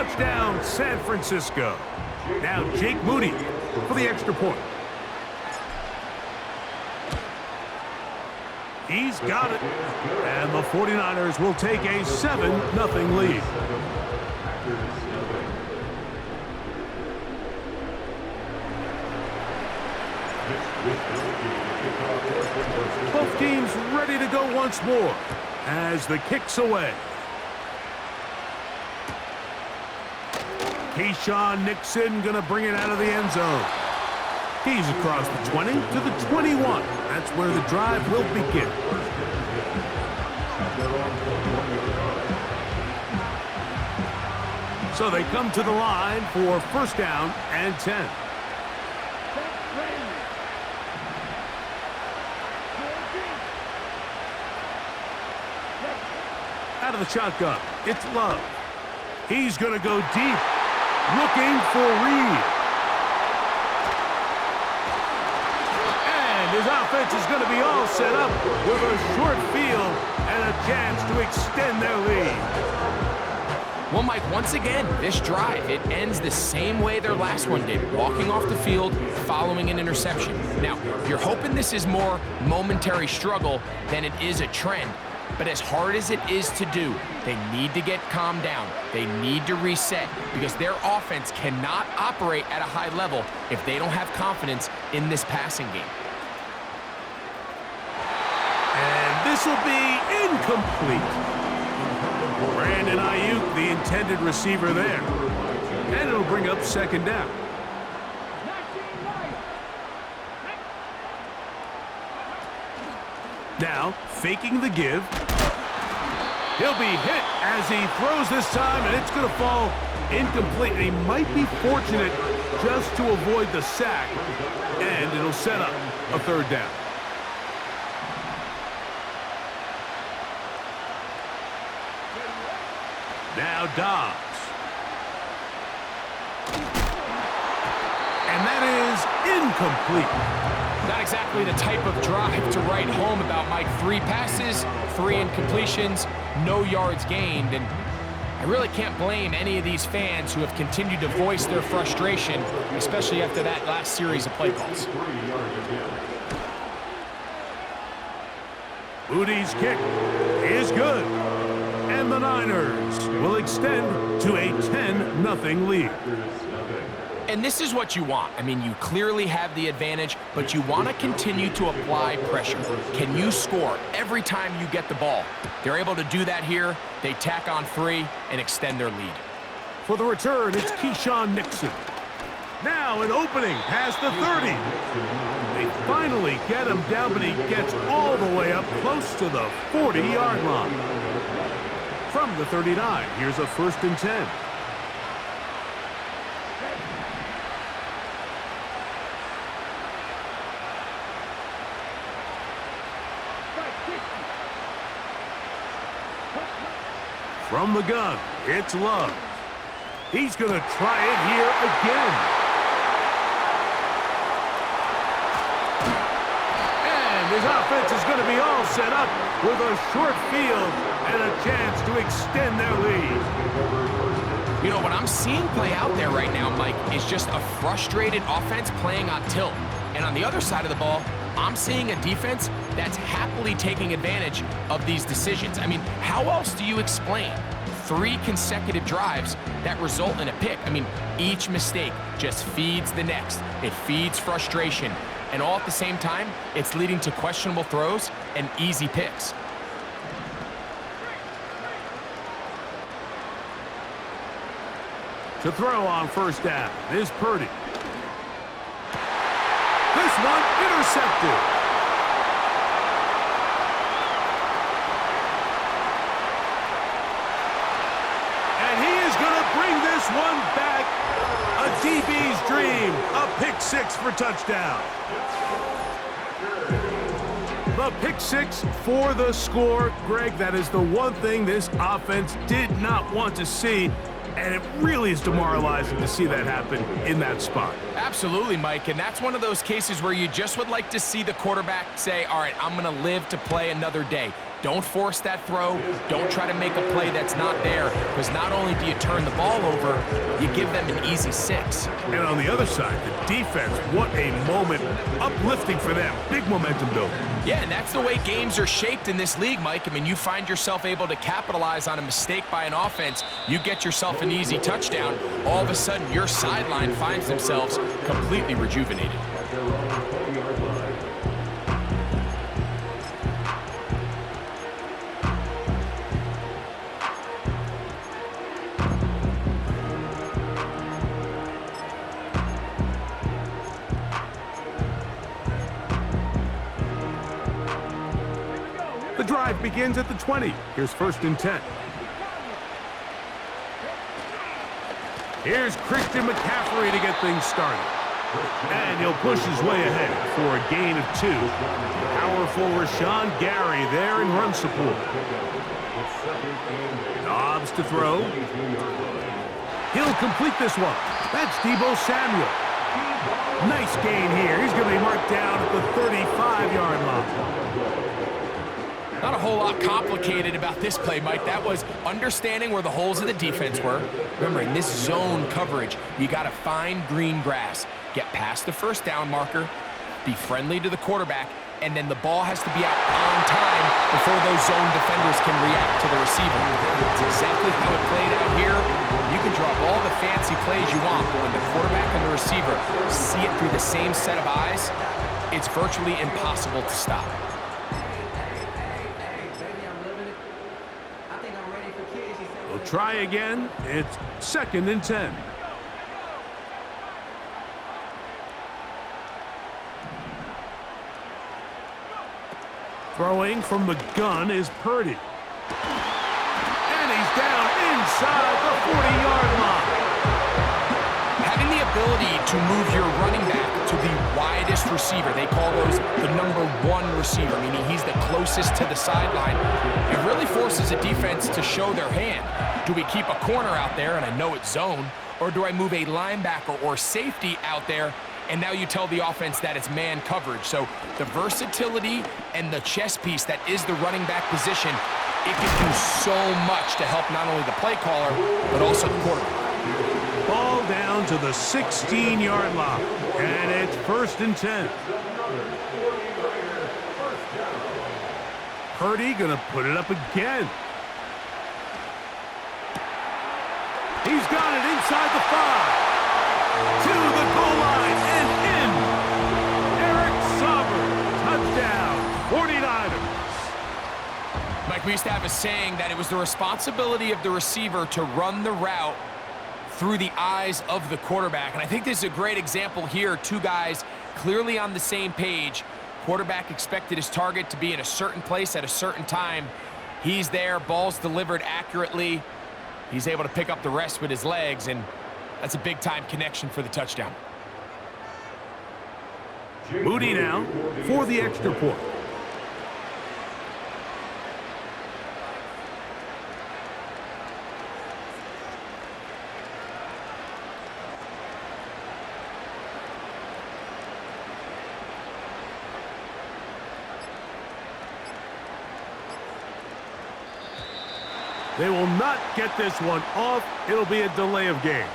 Touchdown, San Francisco. Now Jake Moody for the extra point. He's got it. And the 49ers will take a 7-0 lead. Both teams ready to go once more as the kick's away. Keyshawn Nixon going to bring it out of the end zone. He's across the 20 to the 21. That's where the drive will begin. So they come to the line for first down and 10. Out of the shotgun, it's Love. He's going to go deep, looking for Reed. And his offense is going to be all set up with a short field and a chance to extend their lead. Well, Mike, once again, this drive, it ends the same way their last one did, walking off the field, following an interception. Now, you're hoping this is more momentary struggle than it is a trend. But as hard as it is to do, they need to get calmed down. They need to reset because their offense cannot operate at a high level if they don't have confidence in this passing game. And this will be incomplete. Brandon Ayuk, the intended receiver there. And it'll bring up second down. Now, faking the give. He'll be hit as he throws this time, and it's going to fall incomplete. He might be fortunate just to avoid the sack, and it'll set up a third down. Now Dobbs. And that is incomplete. Not exactly the type of drive to write home about, Mike. 3 passes, 3 incompletions, no yards gained. And I really can't blame any of these fans who have continued to voice their frustration, especially after that last series of play calls. Moody's kick is good. And the Niners will extend to a 10-0 lead. And this is what you want. I mean, you clearly have the advantage, but you want to continue to apply pressure. Can you score every time you get the ball? They're able to do that here. They tack on 3 and extend their lead. For the return, it's Keyshawn Nixon. Now an opening past the 30. They finally get him down, but he gets all the way up close to the 40-yard line. From the 39, here's a 1st and 10. From the gun, it's Love. He's going to try it here again. And his offense is going to be all set up with a short field and a chance to extend their lead. You know, what I'm seeing play out there right now, Mike, is just a frustrated offense playing on tilt. And on the other side of the ball, I'm seeing a defense that's happily taking advantage of these decisions. I mean, how else do you explain 3 consecutive drives that result in a pick? I mean, each mistake just feeds the next. It feeds frustration. And all at the same time, it's leading to questionable throws and easy picks. To throw on first down is Purdy. This one intercepted. And he is going to bring this one back. A DB's dream. A pick 6 for touchdown. The pick 6 for the score. Greg, that is the one thing this offense did not want to see. And it really is demoralizing to see that happen in that spot. Absolutely, Mike, and that's one of those cases where you just would like to see the quarterback say, all right, I'm going to live to play another day. Don't force that throw. Don't try to make a play that's not there, because not only do you turn the ball over, you give them an easy 6. And on the other side, the defense, what a moment. Uplifting for them. Big momentum building. Yeah, and that's the way games are shaped in this league, Mike. I mean, you find yourself able to capitalize on a mistake by an offense. You get yourself an easy touchdown. All of a sudden, your sideline finds themselves completely rejuvenated. The drive begins at the 20. Here's 1st and 10. Here's Christian McCaffrey to get things started. And he'll push his way ahead for a gain of 2. Powerful Rashawn Gary there in run support. Dobbs to throw. He'll complete this one. That's Deebo Samuel. Nice gain here. He's going to be marked down at the 35-yard line. Not a whole lot complicated about this play, Mike. That was understanding where the holes of the defense were. Remember, in this zone coverage, you got to find green grass. Get past the 1st down marker, be friendly to the quarterback, and then the ball has to be out on time before those zone defenders can react to the receiver. That's exactly how it played out here. You can draw up all the fancy plays you want, but when the quarterback and the receiver see it through the same set of eyes, it's virtually impossible to stop. We'll try again. It's 2nd and 10. Throwing from the gun is Purdy. And he's down inside the 40-yard line. Having the ability to move your running back to the widest receiver, they call those the number 1 receiver, meaning he's the closest to the sideline. It really forces a defense to show their hand. Do we keep a corner out there, and I know it's zone, or do I move a linebacker or safety out there, and now you tell the offense that it's man coverage? So the versatility and the chess piece that is the running back position, it can do so much to help not only the play caller, but also the quarterback. Ball down to the 16-yard line, and it's 1st and 10. Purdy gonna put it up again. He's got it inside the 5. To the goal line and in. Eric Sauber, touchdown, 49ers. Mike, we used to have a saying that it was the responsibility of the receiver to run the route through the eyes of the quarterback. And I think this is a great example here. 2 guys clearly on the same page. Quarterback expected his target to be in a certain place at a certain time. He's there, ball's delivered accurately. He's able to pick up the rest with his legs, and that's a big-time connection for the touchdown. Moody now for the extra point. They will not get this one off. It'll be a delay of game.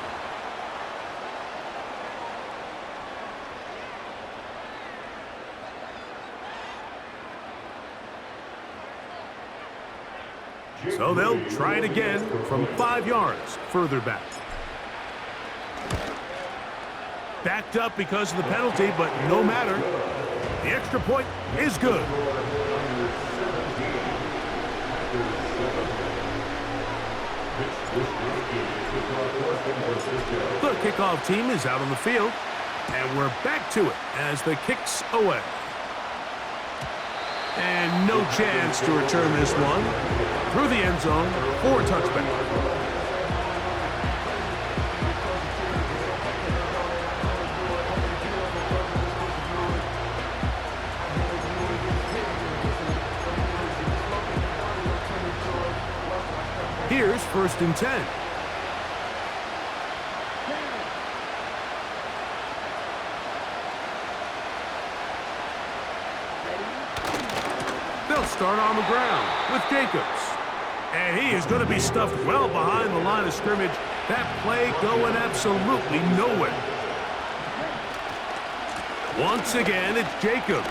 So they'll try it again from 5 yards further back. Backed up because of the penalty, but no matter. The extra point is good. The kickoff team is out on the field, and we're back to it as the kick's away. And no chance to return this one through the end zone for a touchback. Here's 1st and 10. They'll start on the ground with Jacobs. And he is going to be stuffed well behind the line of scrimmage. That play going absolutely nowhere. Once again, it's Jacobs.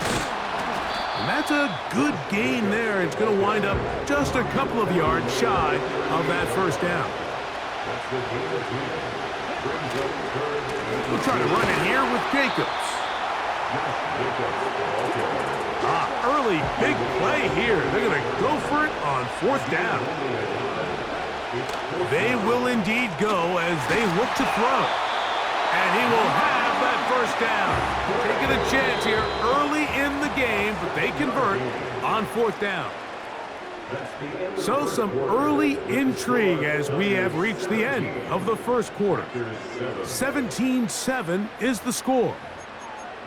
And that's a good gain there. It's going to wind up just a couple of yards shy of that first down. We'll try to run it here with Jacobs. Early big play here. They're going to go for it on fourth down. They will indeed go as they look to throw. And he will have that first down. Taking a chance here early in the game, but they convert on fourth down. So some early intrigue as we have reached the end of the first quarter. 17-7 is the score.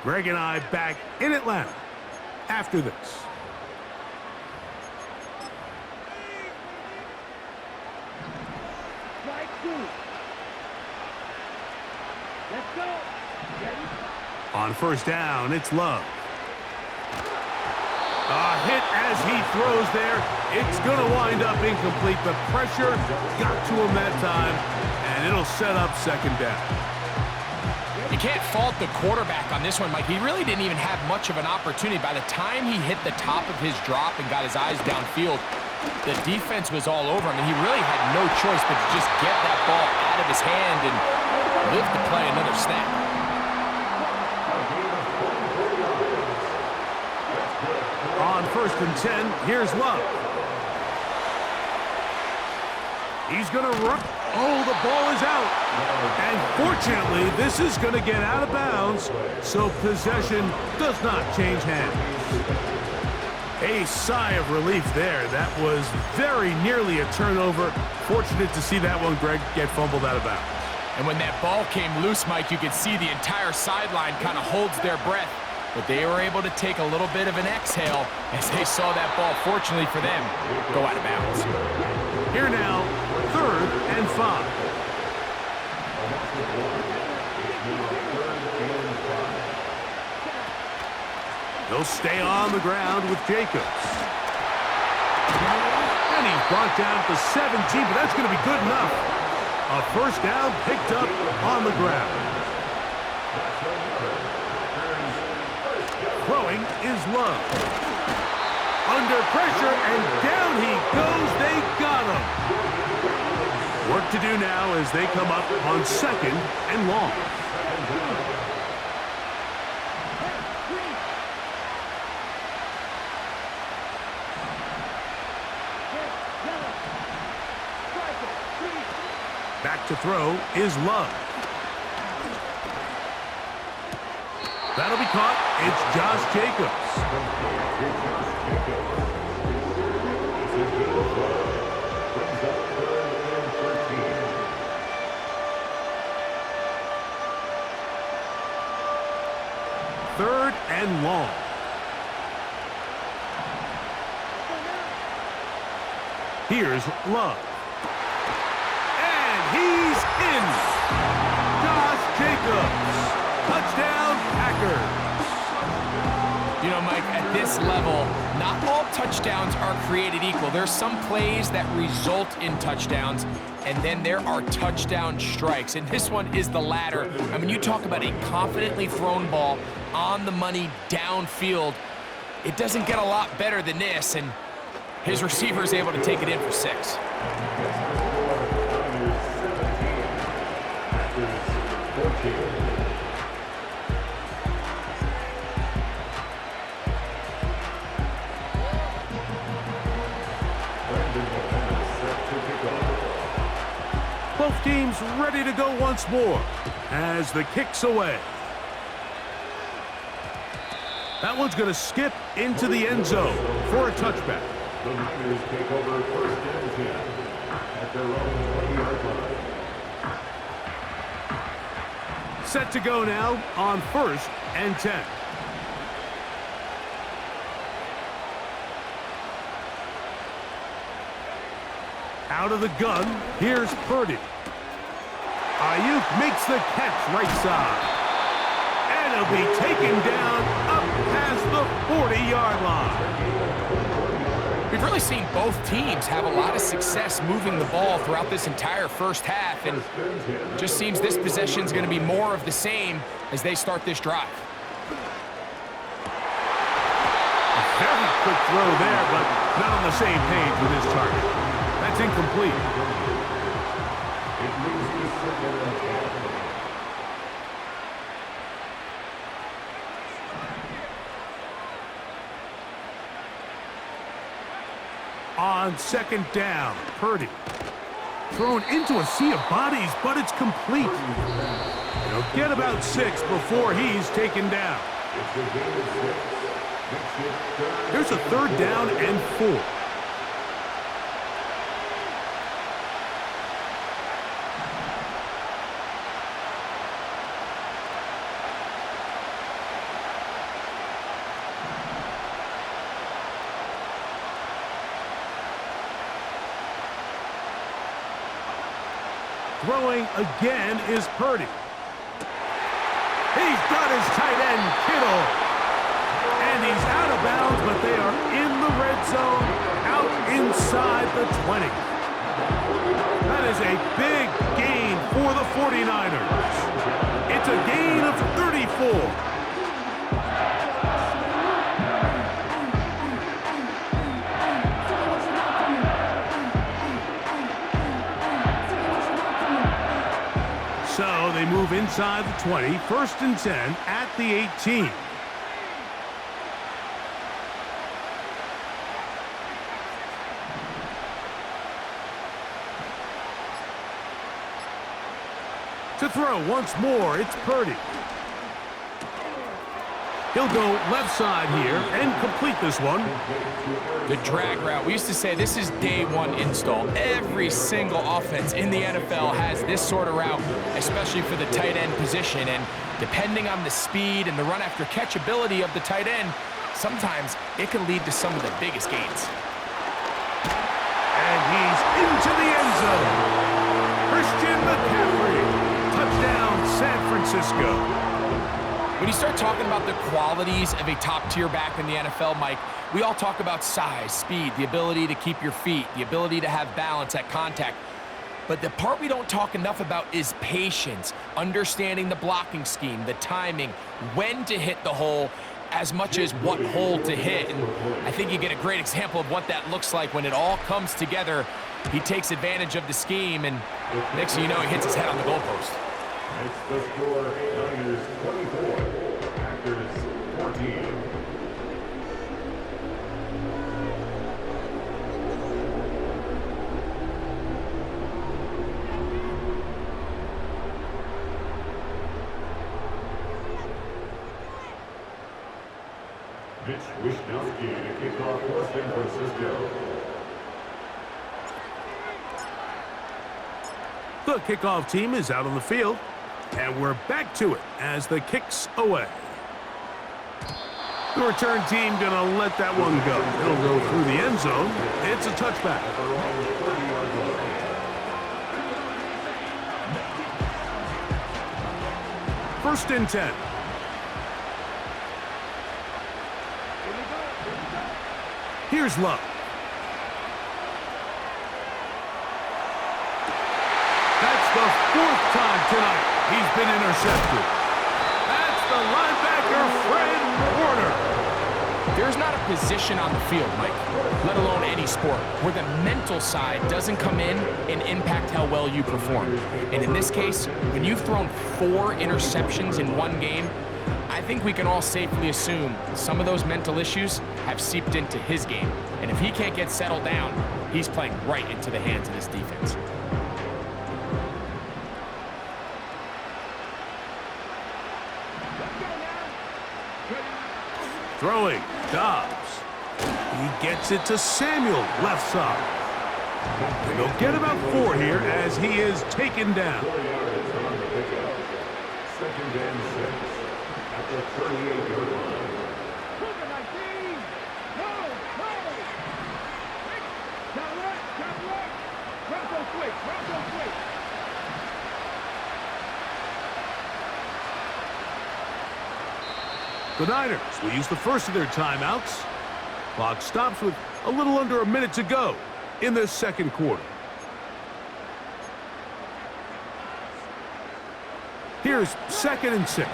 Greg and I back in Atlanta after this. Let's go. On first down, it's Love. A hit as he throws there. It's going to wind up incomplete. The pressure got to him that time, and it'll set up second down. You can't fault the quarterback on this one, Mike. He really didn't even have much of an opportunity. By the time he hit the top of his drop and got his eyes downfield, the defense was all over him, and he really had no choice but to just get that ball out of his hand and live to play another snap. On first and 10, here's Love. He's going to run. Oh, the ball is out. And fortunately, this is going to get out of bounds, so possession does not change hands. A sigh of relief there. That was very nearly a turnover. Fortunate to see that one, Greg, get fumbled out of bounds. And when that ball came loose, Mike, you could see the entire sideline kind of holds their breath. But they were able to take a little bit of an exhale as they saw that ball, fortunately for them, go out of bounds. Here now, 3rd and 5. He'll stay on the ground with Jacobs. And he's brought down to 17, but that's going to be good enough. A first down picked up on the ground. Throwing is Love. Under pressure, and down he goes. They got him. Work to do now as they come up on 2nd and long. Back to throw is Love. That'll be caught. It's Josh Jacobs. Third and long. Here's Love. And he's in. Josh Jacobs. Touchdown, Packers. You know, Mike, at this level, not all touchdowns are created equal. There's some plays that result in touchdowns, and then there are touchdown strikes, and this one is the latter. I mean, you talk about a confidently thrown ball on the money downfield. It doesn't get a lot better than this, and his receiver is able to take it in for 6. Both teams ready to go once more as the kick's away. That one's going to skip into the end zone for a touchback. The Niners take over 1st and 10 at their own 20-yard line. Set to go now on 1st and 10. Out of the gun, here's Purdy. Ayuk makes the catch right side. And he'll be taken down up past the 40-yard line. really seen both teams have a lot of success moving the ball throughout this entire first half, and just seems this possession is going to be more of the same as they start this drive. Very quick throw there, but not on the same page with his target. That's incomplete. It moves to second and 10. On second down, Purdy. Thrown into a sea of bodies, but it's complete. He'll get about 6 before he's taken down. It's a gain of 6. Here's a third down and 4. Throwing again is Purdy. He's got his tight end, Kittle. And he's out of bounds, but they are in the red zone, out inside the 20. That is a big gain for the 49ers. It's a gain of 34. So they move inside the 20, 1st and 10 at the 18. To throw once more, it's Purdy. He'll go left side here and complete this one. The drag route. We used to say this is day one install. Every single offense in the NFL has this sort of route, especially for the tight end position. And depending on the speed and the run after catch ability of the tight end, sometimes it can lead to some of the biggest gains. And he's into the end zone. Christian McCaffrey. Touchdown, San Francisco. When you start talking about the qualities of a top-tier back in the NFL, Mike, we all talk about size, speed, the ability to keep your feet, the ability to have balance at contact. But the part we don't talk enough about is patience, understanding the blocking scheme, the timing, when to hit the hole, as much as what hole to hit. And I think you get a great example of what that looks like when it all comes together. He takes advantage of the scheme, and next thing you know, he hits his head on the goalpost. It's the score, Niners 24, Packers 14. Mitch Wishnowsky to kick off for San Francisco. The kickoff team is out on the field. And we're back to it as the kick's away. The return team gonna let that one go. It'll go through the end zone. It's a touchback. 1st and 10. Here's Love. That's the 4th time tonight he's been intercepted. That's the linebacker, Fred Warner. There's not a position on the field, Mike, let alone any sport, where the mental side doesn't come in and impact how well you perform. And in this case, when you've thrown 4 interceptions in one game, I think we can all safely assume some of those mental issues have seeped into his game. And if he can't get settled down, he's playing right into the hands of this defense. Throwing, Dobbs. He gets it to Samuel, left side. And they'll get about 4 here as he is taken down. 4 yards on the pickup. 2nd and 6 at the 38-yard line. The Niners will use the first of their timeouts. Clock stops with A little under a minute to go in this second quarter. Here's 2nd and 6.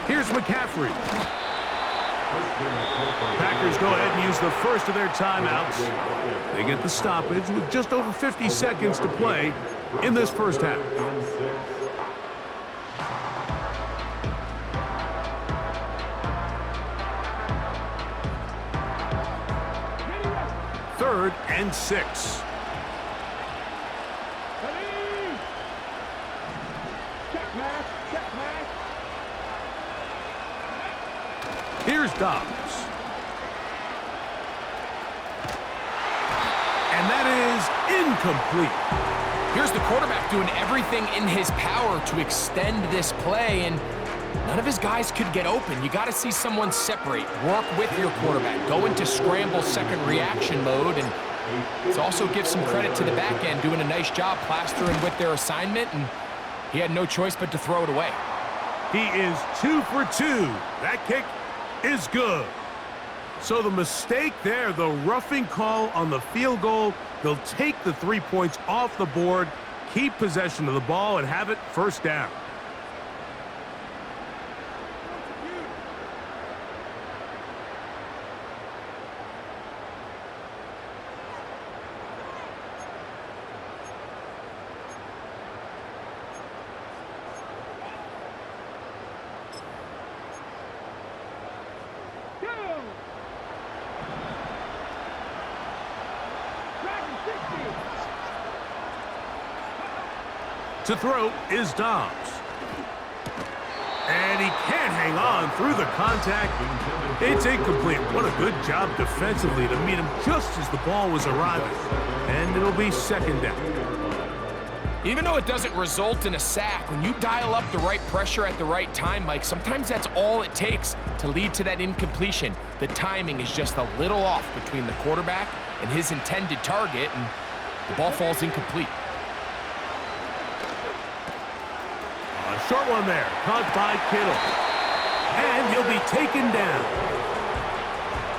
Here's McCaffrey. Packers go ahead and use the first of their timeouts. They get the stoppage with just over 50 seconds to play in this first half. 3rd and 6. Here's Dobbs. And that is incomplete. Here's the quarterback doing everything in his power to extend this play, and none of his guys could get open. You got to see someone separate, work with your quarterback, go into scramble second reaction mode, and it also gives some credit to the back end doing a nice job plastering with their assignment, and he had no choice but to throw it away. He is 2 for 2. That kick is good. So the mistake there, the roughing call on the field goal, they'll take the 3 points off the board, keep possession of the ball, and have it first down. To throw is Dobbs. And he can't hang on through the contact. It's incomplete. What a good job defensively to meet him just as the ball was arriving. And it'll be 2nd down. Even though it doesn't result in a sack, when you dial up the right pressure at the right time, Mike, sometimes that's all it takes to lead to that incompletion. The timing is just a little off between the quarterback and his intended target, and the ball falls incomplete. A short one there, caught by Kittle. And he'll be taken down.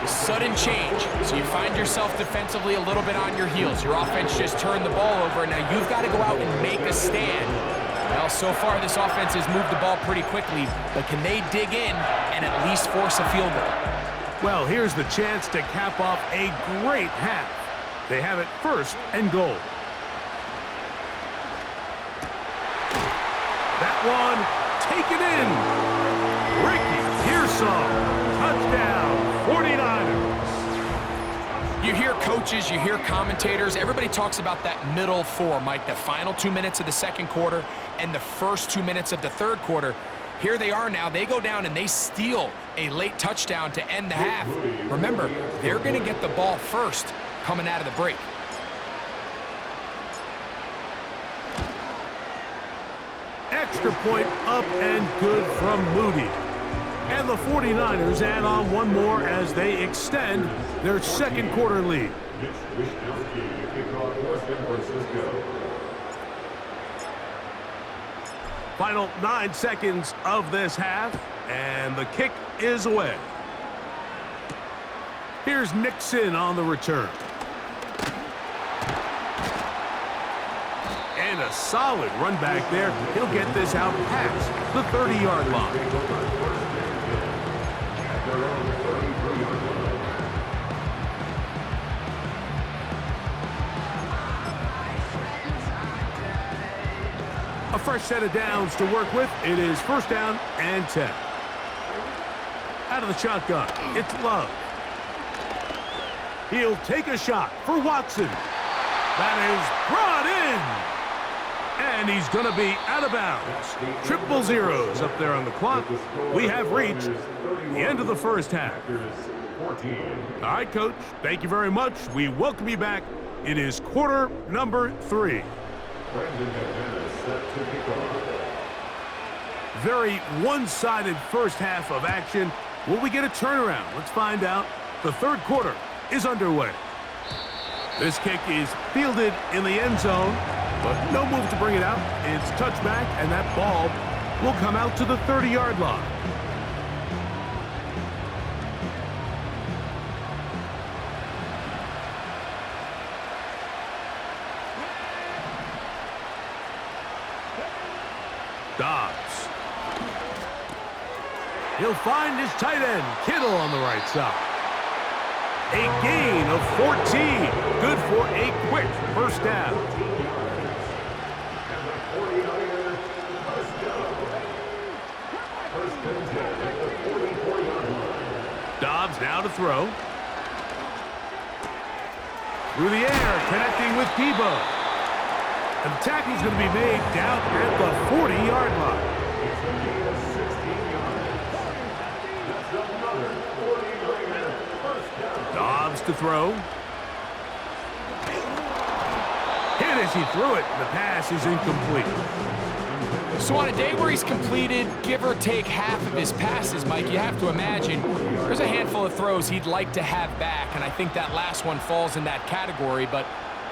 Sudden change, so you find yourself defensively a little bit on your heels. Your offense just turned the ball over, and now you've got to go out and make a stand. Well, so far this offense has moved the ball pretty quickly, but can they dig in and at least force a field goal? Well, here's the chance to cap off a great half. They have it 1st and goal. That one taken in. Ricky Pearsall, touchdown, 49ers. You hear coaches, you hear commentators, everybody talks about that middle 4, Mike, the final 2 minutes of the second quarter and the first 2 minutes of the third quarter. Here they are now. They go down and they steal a late touchdown to end the half. Remember, they're going to get the ball first coming out of the break. Extra point up and good from Moody. And the 49ers add on one more as they extend their second quarter lead. Final 9 seconds of this half, and the kick is away. Here's Nixon on the return. And a solid run back there. He'll get this out past the 30-yard line. A fresh set of downs to work with. It is 1st down and 10. Out of the shotgun, it's Love. He'll take a shot for Watson. That is brought in. And he's going to be out of bounds. 0-0 up there on the clock. We have reached the end of the first half. All right, Coach, thank you very much. We welcome you back. It is quarter number 3. Very one-sided first half of action. Will we get a turnaround? Let's find out. The third quarter is underway. This kick is fielded in the end zone, but no move to bring it out. It's touchback, and that ball will come out to the 30-yard line. Dobbs. He'll find his tight end, Kittle, on the right side. A gain of 14. Good for a quick first down. Dobbs now to throw. Through the air, connecting with Debo. And the tackle's going to be made down at the 40-yard line. Dobbs to throw. Hit as he threw it. The pass is incomplete. So on a day where he's completed, give or take half of his passes, Mike, you have to imagine there's a handful of throws he'd like to have back, and I think that last one falls in that category. But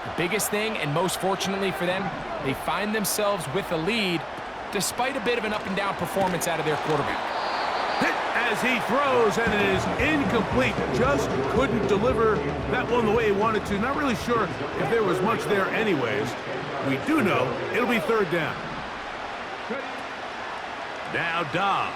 the biggest thing, and most fortunately for them, they find themselves with a lead despite a bit of an up-and-down performance out of their quarterback. Hit as he throws, and it is incomplete. Just couldn't deliver that one the way he wanted to. Not really sure if there was much there anyways. We do know it'll be third down. Now Dobbs.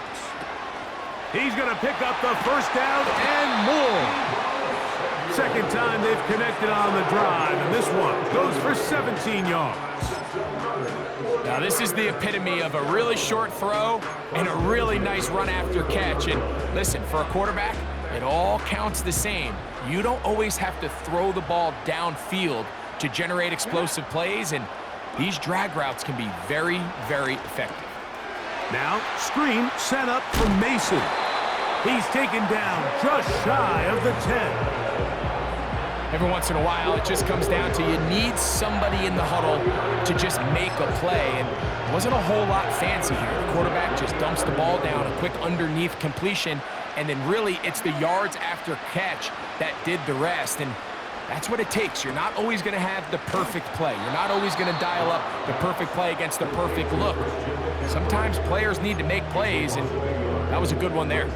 He's going to pick up the first down and more. Second time they've connected on the drive, and this one goes for 17 yards. Now this is the epitome of a really short throw and a really nice run after catch. And listen, for a quarterback, it all counts the same. You don't always have to throw the ball downfield to generate explosive plays, and these drag routes can be very, very effective. Now, screen sent up from Mason. He's taken down just shy of the 10. Every once in a while, it just comes down to you need somebody in the huddle to just make a play, and it wasn't a whole lot fancy here. The quarterback just dumps the ball down, a quick underneath completion, and then really it's the yards after catch that did the rest, and that's what it takes. You're not always going to have the perfect play. You're not always going to dial up the perfect play against the perfect look. Sometimes players need to make plays, and that was a good one there.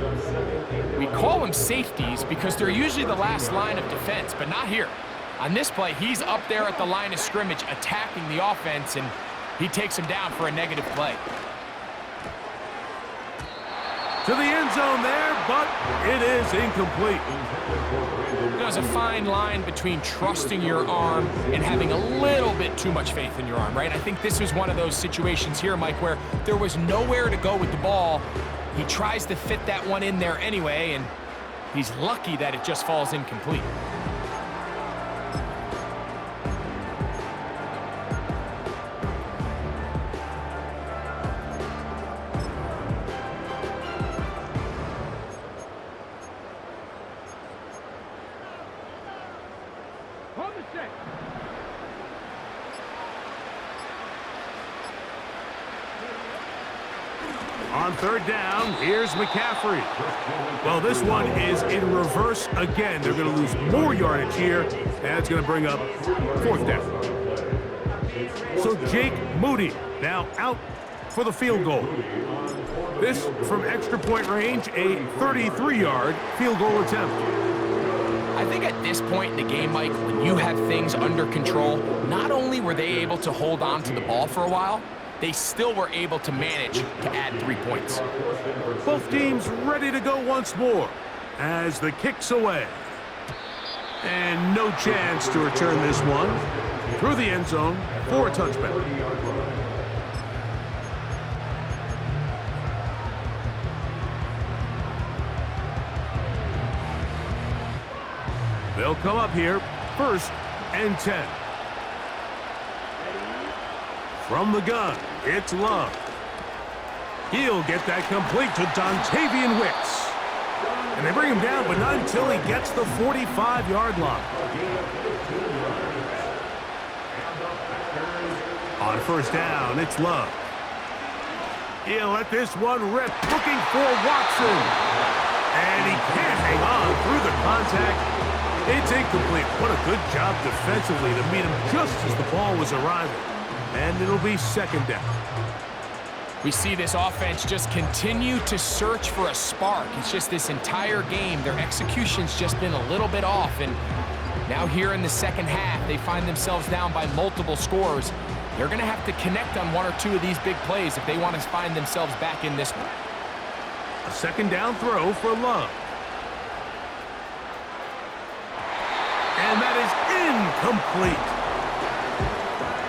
We call them safeties because they're usually the last line of defense, but not here. On this play, he's up there at the line of scrimmage attacking the offense, and he takes him down for a negative play. To the end zone there, but it is incomplete. There's a fine line between trusting your arm and having a little bit too much faith in your arm, right? I think this was one of those situations here, Mike, where there was nowhere to go with the ball. He tries to fit that one in there anyway, and he's lucky that it just falls incomplete. On third down, here's McCaffrey. Well, this one is in reverse again. They're going to lose more yardage here, and it's going to bring up fourth down. So Jake Moody now out for the field goal. This from extra point range, a 33-yard field goal attempt. I think at this point in the game, Mike, when you have things under control, not only were they able to hold on to the ball for a while, they still were able to manage to add 3 points. Both teams ready to go once more as the kick's away. And no chance to return this one through the end zone for a touchback. They'll come up here, 1st and 10. From the gun, it's Love. He'll get that complete to Dontavian Wicks. And they bring him down, but not until he gets the 45-yard line. On first down, it's Love. He'll let this one rip, looking for Watson. And he can't hang on through the contact. It's incomplete. What a good job defensively to meet him just as the ball was arriving. And it'll be second down. We see this offense just continue to search for a spark. It's just this entire game, their execution's just been a little bit off. And now here in the second half, they find themselves down by multiple scores. They're going to have to connect on one or two of these big plays if they want to find themselves back in this one. A second down throw for Love. And that is incomplete.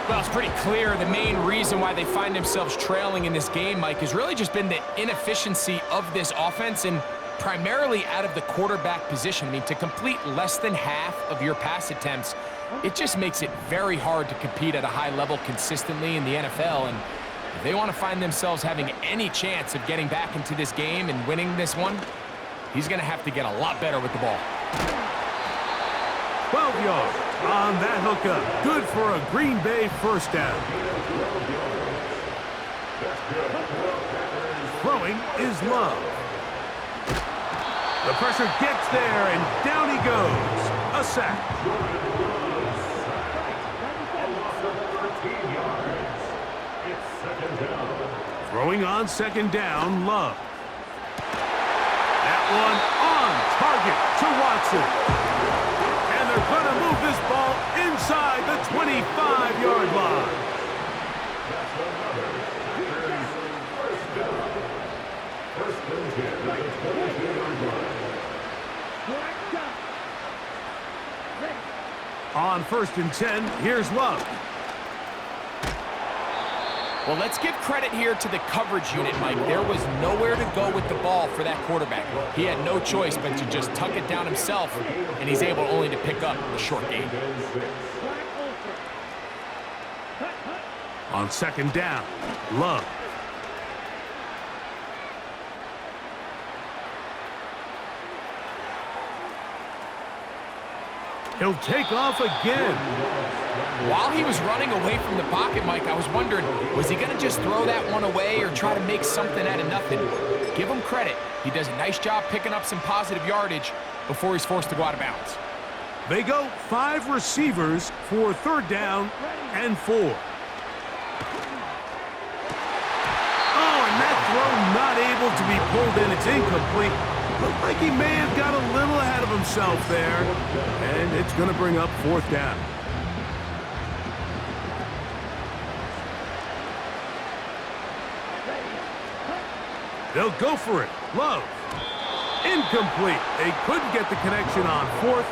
Well, it's pretty clear the main reason why they find themselves trailing in this game, Mike, has really just been the inefficiency of this offense and primarily out of the quarterback position. I mean, to complete less than half of your pass attempts, it just makes it very hard to compete at a high level consistently in the NFL. And if they want to find themselves having any chance of getting back into this game and winning this one, he's going to have to get a lot better with the ball. 12 yards on that hookup. Good for a Green Bay first down. Throwing is Love. The pressure gets there, and down he goes. A sack. Throwing on second down, Love. That one on target to Watson. And they're going to move this ball inside the 25-yard line. On 1st and 10, here's Love. Well, let's give credit here to the coverage unit, Mike. There was nowhere to go with the ball for that quarterback. He had no choice but to just tuck it down himself, and he's able only to pick up a short gain. On second down, Love. He'll take off again. While he was running away from the pocket, Mike, I was wondering, was he going to just throw that one away or try to make something out of nothing? Give him credit. He does a nice job picking up some positive yardage before he's forced to go out of bounds. They go 5 receivers for 3rd down and 4. Oh, and that throw not able to be pulled in. It's incomplete. Looked like he may have got a little ahead of himself there. And it's going to bring up 4th down. They'll go for it. Love. Incomplete. They couldn't get the connection on 4th.